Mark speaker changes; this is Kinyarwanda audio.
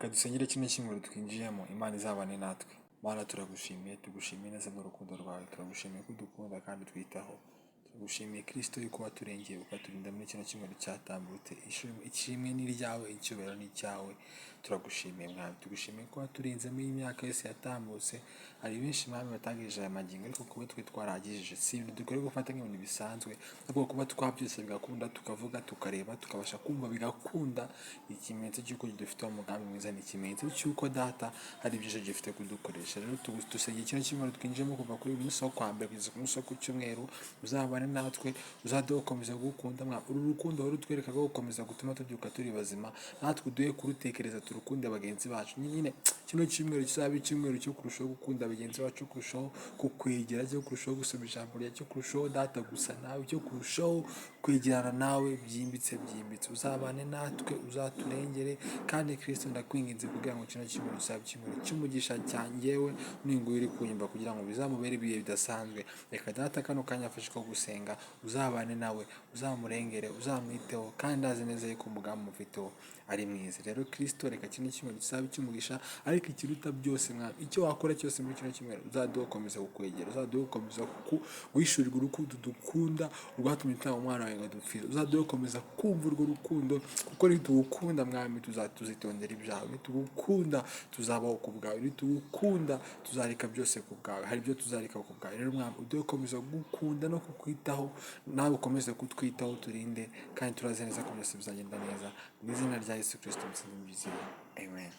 Speaker 1: Reka dusengere kino cyumweru twinjiyemo, Imana izabane natwe. Mana turagushimiye, tugushimiye neza n'urukundo rwawe, turagushimiye ko udukunda kandi twitaho. Turagushimiye Kristo yuko waturengeye ukaturinda muri kino cyumweru cyatambutse. Ishimwe ni iryawe, icyubahiro ni icyawe. Turagushimiye Mwami, tugushimiye ko waturinze muri iyi myaka yose yatambutse. Hari benshi Mwami batangije aya magingo, ariko kuba twe twarahagije si ibintu dukwiye gufata nk'ibintu bisanzwe, ahubwo kuba twabyose bigakunda, tukavuga, tukareba, tukabasha kumva bigakunda, ikimenyetso cy'uko dufite umugambi mwiza, ni ikimenyetso cy'uko data hari byinshi gifite kudukoresha. Rero dusengera kino cyumweru twinjiyemo kuva kuri uyu munsi wo kwa mbere kugeza ku munsi wo ku cyumweru, uzabane natwe, uzaduhe gukomeza kugukunda Mwami. Uru rukundo wari utwereka rwo gukomeza gutuma tubyuka turi bazima, natwe uduhe kurutekereza, turukunde bagenzi bacu. Nyine kino cyumweru kizaba icyumweru cyo kurushaho gukunda bagenzi bacu, kurushaho kukwegera, cyo kurushaho gusoma ijambo ryawe, cyo kurushaho data gusa nawe, cyo kurushaho kwegerana nawe byimbitse. Uzabane natwe, uzaturengere, kandi Kristo ndakwinginze kugira ngo kino cyumweru kizabe icyumweru cy'umugisha cyanjyewe n'inguyu uri kunyumva, kugira ngo bizamubere ibihe bidasanzwe. Reka data kano kanya afashe ko gusenga, uzabane nawe, uzamurengere, uzamwiteho, kandi ndazi neza yuko umugambi mufiteho ari mwiza. Rero Kristo, reka kino cyumweru kizabe icy'umugisha, ariko ikiruta byose Mwami, icyo wakora cyose muri kino cyumweru, uzaduhe gukomeza kukwegera, uzaduhe gukomeza guhishurirwa urukundo dukunda rwatumye utanga umwana wawe ngo adupfire, uzaduhe gukomeza kumva urwo rukundo, kuko nitugukunda Mwami tuzitondera ibyawe, nitugukunda tuzabaho ku bwawe, nitugukunda tuzareka byose ku bwawe, hari ibyo tuzareka ku bwawe. Rero Mwami uduhe gukomeza gukunda no kukwitaho, nawe ukomeze kutwitaho, turinde, kandi turazi neza ko byose bizagenda neza, mu izina rya Yesu Kristo musinzi. Amen.